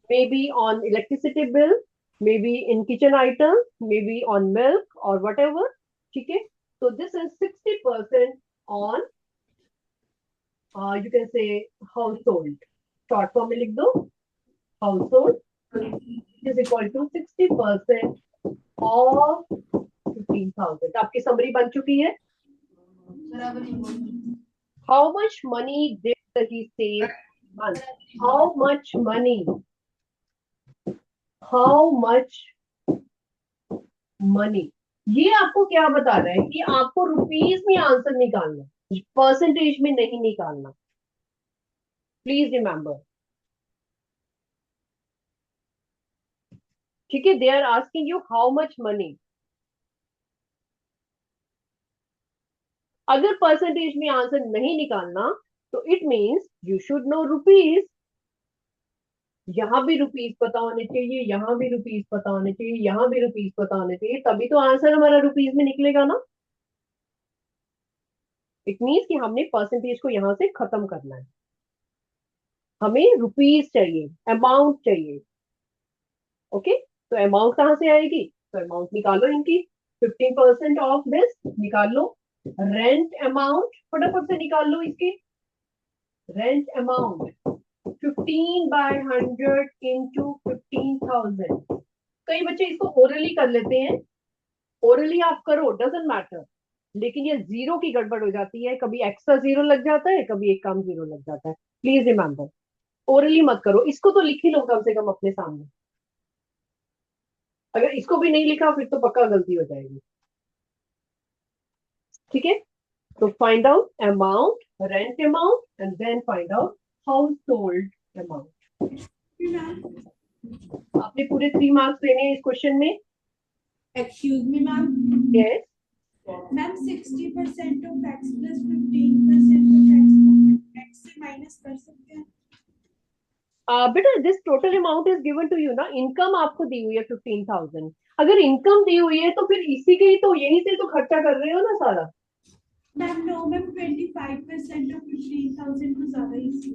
Speaker 1: maybe on electricity bill, maybe in kitchen items, maybe on milk or whatever. ठीक है. So this is 60% on you can say household. Short form में लिख दो. Household is equal to 60% of 15,000. आपकी summary बन चुकी है. How much money did he save month? How much money? How much money? ये आपको क्या बता रहा है कि आपको रुपीज में आंसर निकालना, परसेंटेज में नहीं निकालना. Please remember. ठीक है. They are asking you how much money. अगर परसेंटेज में आंसर नहीं निकालना तो it means you should know rupees. यहां भी रुपीज पता होने चाहिए, यहां भी रुपीज पता होने चाहिए, यहां भी रुपीज पता होने चाहिए, तभी तो आंसर हमारा रुपीज में निकलेगा ना. इट मीन्स कि हमने परसेंटेज को यहां से खत्म करना है. हमें रुपीज चाहिए, अमाउंट चाहिए. ओके, तो अमाउंट कहां से आएगी? तो अमाउंट निकालो इनकी. 15% ऑफ दिस निकाल लो. रेंट अमाउंट फटाफट से निकाल लो इसकी. Rent amount 15/100 into 15,000. कई बच्चे इसको ओरली कर लेते हैं. ओरली आप करो, डजंट मैटर, लेकिन ये जीरो की गड़बड़ हो जाती है. कभी एक्स्ट्रा जीरो लग जाता है, कभी एक कम जीरो लग जाता है. प्लीज रिमेंबर, ओरली मत करो. इसको तो लिख ही लो कम से कम अपने सामने. अगर इसको भी नहीं लिखा फिर तो पक्का गलती हो जाएगी. ठीक है. तो find out amount, rent amount and then find out household amount. आपने पूरे 3 मार्क्स लेने हैं इस क्वेश्चन में.
Speaker 5: Excuse me, ma'am.
Speaker 1: Yes.
Speaker 5: Ma'am, 60% of x plus 15% of x से minus कर सकते हैं.
Speaker 1: बेटा this total amount is given to you ना. इनकम आपको दी हुई है 15,000. अगर इनकम दी हुई है तो फिर इसी के ही तो यहीं से तो खर्चा कर रहे हो ना सारा.
Speaker 5: Ma'am, no, ma'am, 25% of 15,000 को ज्यादा इजी.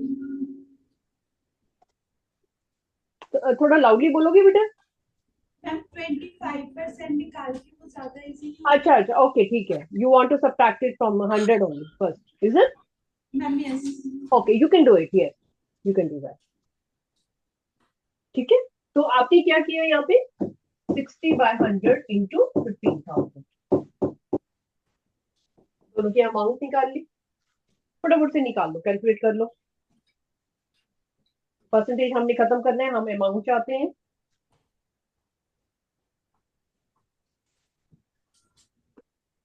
Speaker 1: थोड़ा लाउडली बोलोगे बेटा.
Speaker 5: Ma'am, 25% निकाल के वो ज्यादा इजी.
Speaker 1: अच्छा अच्छा, ओके ठीक है. You want to subtract it from 100 only first, is it?
Speaker 5: Ma'am, yes.
Speaker 1: Okay, you can do it. Yes. You can do that. ठीक है, तो आपने क्या किया यहाँ पे 60/100 इंटू 15,000, दोनों की अमाउंट निकाल ली। फटाफट से निकाल लो, कैलकुलेट कर लो। परसेंटेज हमने खत्म करना है, हम अमाउंट चाहते हैं।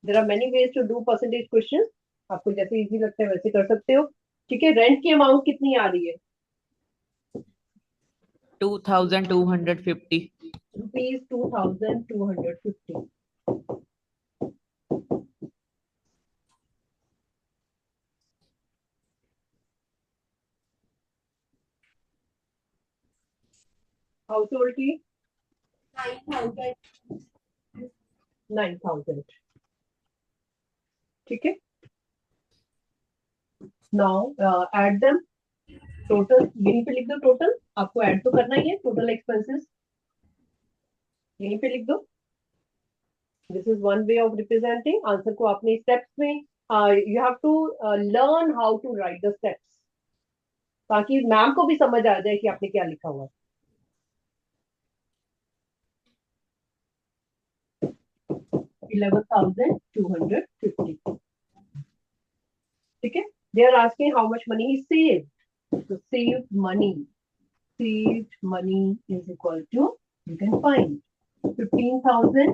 Speaker 1: There are many ways to do percentage question, आपको जैसे इजी लगता है वैसे कर सकते हो। ठीक है, रेंट की अमाउंट कितनी आ रही है?
Speaker 3: 2250
Speaker 1: रुपीज 2250। हाउस होल्ड की 9,000। ठीक है, नाउ ऐड देम, टोटल यहीं पे लिख दो। टोटल आपको ऐड तो करना ही है, टोटल एक्सपेंसेस यहीं पे लिख दो। This is one way of representing answer को आपने स्टेप्स में, you have to learn how to write the steps, ताकि मैम को भी समझ आ जाए कि आपने क्या लिखा हुआ है। 11,250। ठीक है, they are asking how much money is saved. So saved money is equal to, you can find 15,000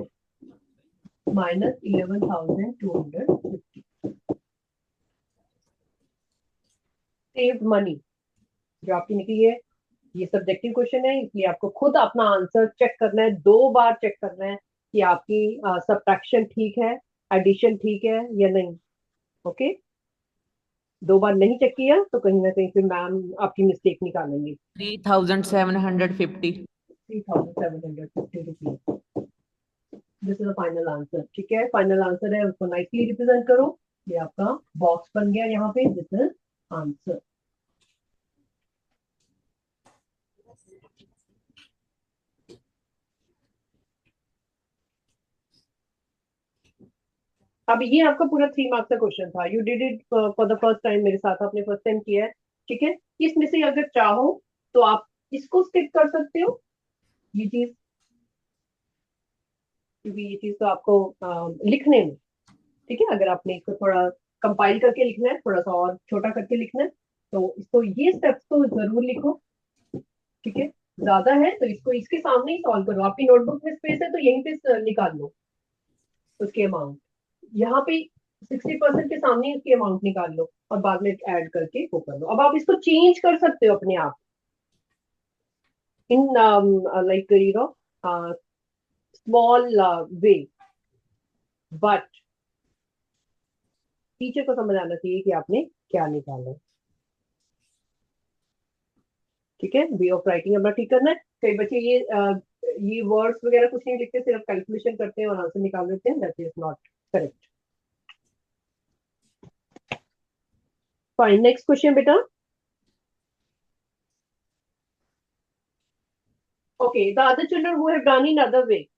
Speaker 1: minus 11,250. saved money जो आपकी निकली है, ये सब्जेक्टिव क्वेश्चन है, इसलिए आपको खुद अपना आंसर चेक करना है, 2 बार चेक करना है कि आपकी सब्ट्रैक्शन ठीक है, एडिशन ठीक है या नहीं। ओके, 2 बार नहीं चेक किया तो कहीं ना कहीं फिर मैम आपकी मिस्टेक निकालेंगे।
Speaker 3: 3750
Speaker 1: 3,750 rupees, this is final answer. ठीक है, फाइनल आंसर है, उसको नाइसली रिप्रेजेंट करो। ये आपका बॉक्स बन गया यहाँ पे, दिस इज आंसर। अब ये आपका पूरा 3 मार्क्स का क्वेश्चन था। You did it for the first time, मेरे साथ आपने फर्स्ट टाइम किया है। ठीक है, इसमें से अगर चाहो तो आप इसको स्किप कर सकते हो, ये चीज, क्योंकि ये चीज तो आपको लिखने में, ठीक है, अगर आपने इसको थोड़ा कंपाइल करके लिखना है, थोड़ा सा और छोटा करके लिखना है, तो इसको ये स्टेप्स तो जरूर लिखो। ठीक है, ज्यादा है तो इसको इसके सामने ही सॉल्व करो। आपकी नोटबुक में स्पेस है तो यहीं पे निकाल लो उसके अमाउंट, यहाँ पे 60% के सामने उसकी अमाउंट निकाल लो और बाद में ऐड करके वो कर लो। अब आप इसको चेंज कर सकते हो अपने आप in like you know small way, but teacher को समझ आना चाहिए कि आपने क्या निकाला। ठीक है, वे ऑफ राइटिंग अपना ठीक करना है। कई बच्चे ये वर्ड्स वगैरह कुछ नहीं लिखते, सिर्फ कैलकुलेशन करते हैं और आंसर निकाल देते हैं, that is not correct. Fine, next question बेटा। Okay, the other children who have done in other way,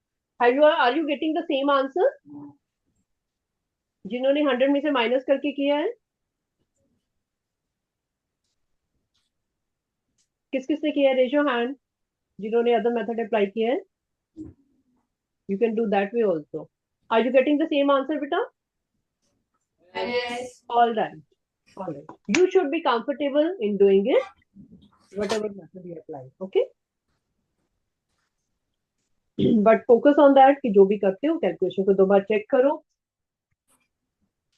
Speaker 1: are you getting the same answer? जिन्होंने 100 में से माइनस करके किया है, किस किसने किया है? रेज योर हैंड जिन्होंने अदर मेथड अप्लाई किया है। You can do that way also. Are you getting the same answer, beta?
Speaker 2: Yes.
Speaker 1: All right. All right. You should be comfortable in doing it, whatever method you apply. Okay? But focus on that कि जो भी करते हो calculation को 2 बार check करो,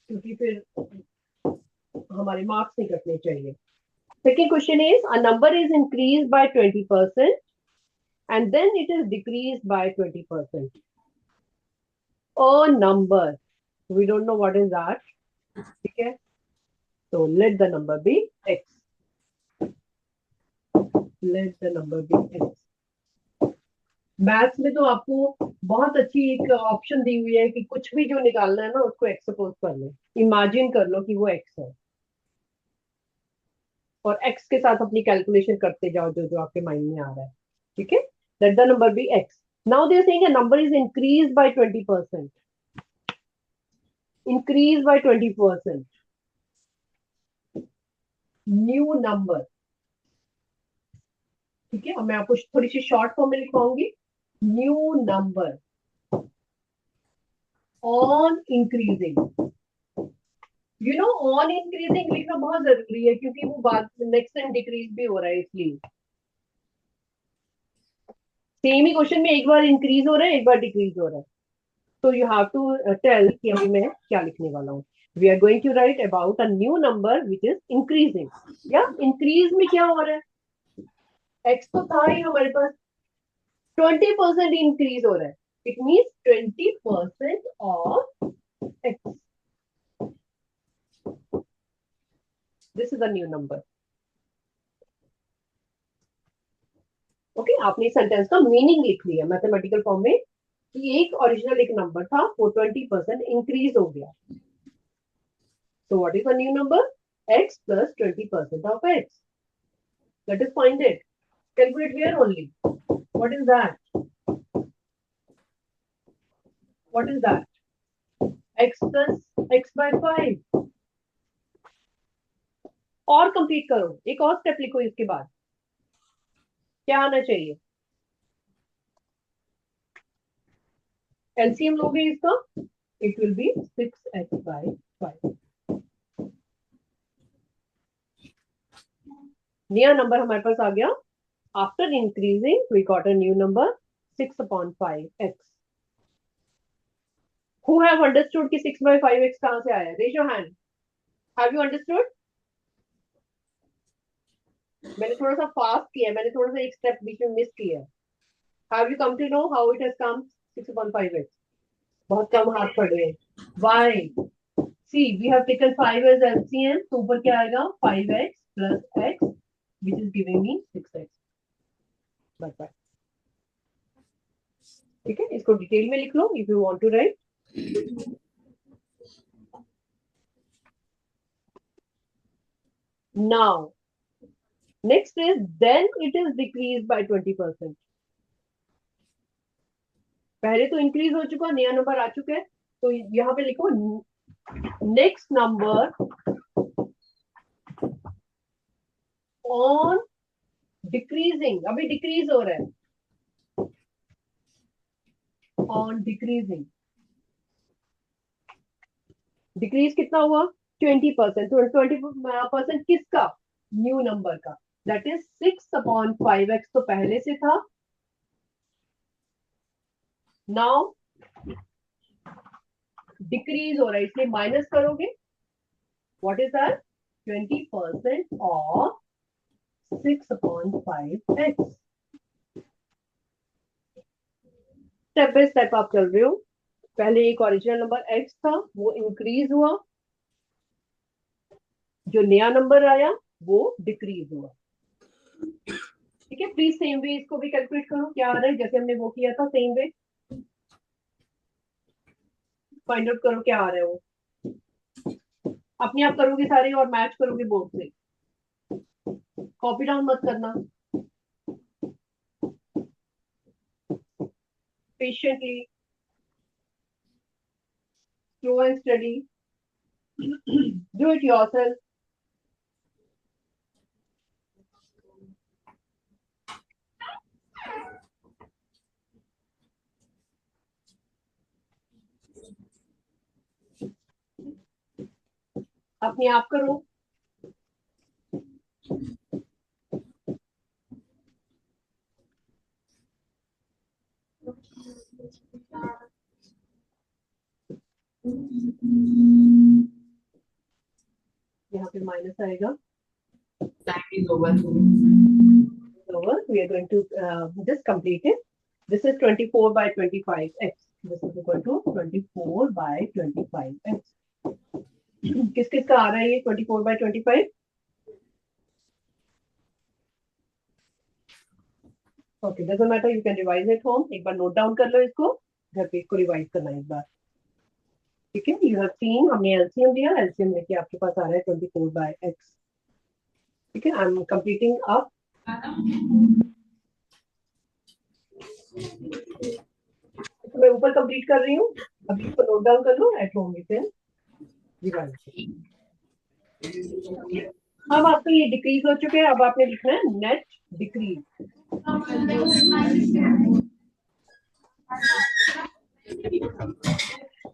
Speaker 1: क्योंकि फिर हमारे मार्क्स नहीं कटने चाहिए। Second question is, a number is increased by 20% and then it is decreased by 20%. A number, we don't know what is that. Okay, so let the number be x. Let the number be x. Maths में तो आपको बहुत अच्छी एक option दी हुई है कि कुछ भी जो निकालना है ना उसको एक्स सपोज कर लो, इमेजिन कर लो कि वो एक्स है और एक्स के साथ अपनी कैलकुलेशन करते जाओ जो जो आपके माइंड में आ रहा है। ठीक है, let the number be x. Now they are saying a number is increase by 20%, increase by 20%, new number ठीक है, और मैं आपको थोड़ी सी शॉर्ट फॉर्म में लिखवाऊंगी. New number on increasing. You know on increasing लिखना बहुत जरूरी है क्योंकि वो बाद नेक्स्ट टाइम डिक्रीज भी हो रहा है, इसलिए सेम ही क्वेश्चन में एक बार इंक्रीज हो रहा है, एक बार डिक्रीज हो रहा है. तो यू हैव टू टेल कि अभी मैं क्या लिखने वाला हूँ. We are going to write about a new number which is increasing. या इंक्रीज में क्या हो रहा है, एक्स तो था ही हमारे पास, 20% इंक्रीज हो रहा है. It means 20% of x. This is a new number. Okay, आपने सेंटेंस का मीनिंग लिख लिया मैथमेटिकल फॉर्म में कि एक ओरिजिनल एक नंबर था, वो 20% इंक्रीज हो गया. So what is the new number? X plus 20% of x. Let us find it. Calculate here only. What is that? What is that? X plus x by 5. और complete करो, एक और step लिखो इसके बाद. क्या आना चाहिए? एलसीएम लोगे इसका, it will B 6x by 5. नया नंबर हमारे पास आ गया. After increasing we got a new number 6/5x. Who have understood कि 6/5x कहां से आया? Raise your hand. Have you understood? मैंने थोड़ा सा फास्ट किया, मैंने थोड़ा सा एक स्टेप बीच में मिस किया. Have you come to know how it has come 6/5x? बहुत कम हाथ पड़े हैं. Why? See, we have taken 5 as LCM, तो ऊपर क्या आएगा? 5x plus x, which is giving me 6x. बस. ठीक है, इसको डिटेल में लिख लो if you want to write. Now, next is then it is decreased by 20%. पहले तो इंक्रीज हो चुका, नया नंबर आ चुका है, तो यहाँ पे लिखो नेक्स्ट नंबर ऑन डिक्रीजिंग. अभी डिक्रीज हो रहा है. On decreasing. डिक्रीज कितना हुआ? 20%. 20% किसका? न्यू नंबर का. दैट इज 6/5x तो पहले से था. नाउ डिक्रीज हो रहा है, इसलिए माइनस करोगे. What is that? 20% of 6/5x. Step by step आप चल रहे हो. पहले एक ओरिजिनल नंबर x था, वो इंक्रीज हुआ. जो नया नंबर आया वो डिक्रीज हुआ. ठीक है, प्लीज सेम वे इसको भी कैलकुलेट करो. क्या आ रहा है जैसे हमने वो किया था, सेम वे फाइंड आउट करो क्या आ रहा है. वो अपने आप करोगे सारे और मैच करोगे बोर्ड से. कॉपी डाउन मत करना. Patiently, slow and study, do it yourself. अपने आप करो. यहाँ पे माइनस आएगा.
Speaker 2: Time is over.
Speaker 1: Over. We are going to just complete it. This is 24/25x. This is equal to 24/25x. किस किस का आ रहा है ये 24/25? Okay, doesn't matter, you can revise at home. एक बार नोट डाउन कर लो इसको, घर पे इसको रिवाइज करना एक बार. ठीक है, यू हैव सीन हमने एलसीएम दिया. एलसीएम लेके आपके पास आ रहा है 24/x. ठीक है, आई एम कंप्लीटिंग अप. तो मैं ऊपर कंप्लीट कर रही हूँ, अभी इसको नोट डाउन कर लो at home. You can revise. अब आपका ये डिक्रीज हो चुके हैं, अब आपने लिखना है नेट डिक्रीज।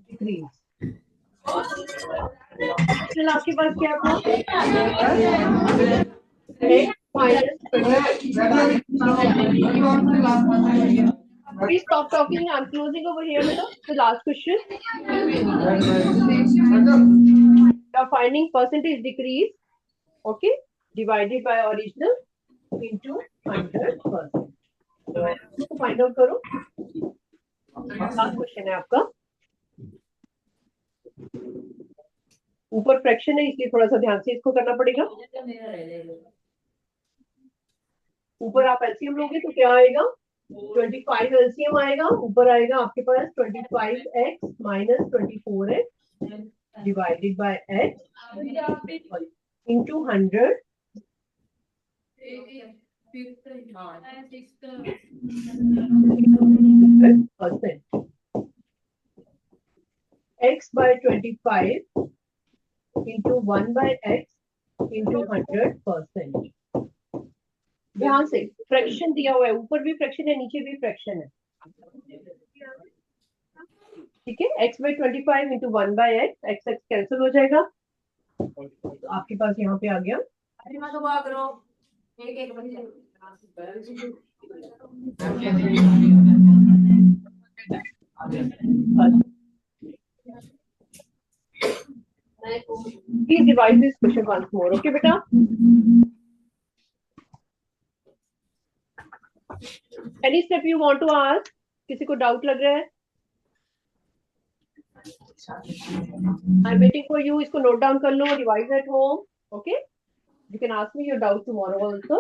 Speaker 1: डिक्रीज चलो आपके पास क्या था? Please stop talking. I'm closing over here, beta. The last question. The finding percentage decrease, okay, divided by original into 100%. तो फाइंड आउट करो। लास्ट क्वेश्चन है आपका। ऊपर फ्रैक्शन है इसलिए थोड़ा सा ध्यान से इसको करना पड़ेगा। ऊपर आप एलसीएम लोगे तो क्या आएगा? 25 एलसीएम आएगा। ऊपर आएगा आपके पास 25x minus 24x divided by x into 100 percent. X by 25 into 1 by x into 100%. ध्यान से फ्रैक्शन दिया हुआ है, ऊपर भी फ्रैक्शन है नीचे भी फ्रैक्शन है, ठीक है। x by 25 into 1 by x, x cancel हो जाएगा तो आपके पास यहाँ पे आ गया Please divide this question once more, okay बेटा? Any step you want to ask? किसी को डाउट लग रहा है? I'm waiting for you. इसको नोट डाउन कर लो, revise at home, okay? You can ask me your doubt tomorrow also.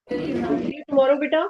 Speaker 1: See you tomorrow, beta.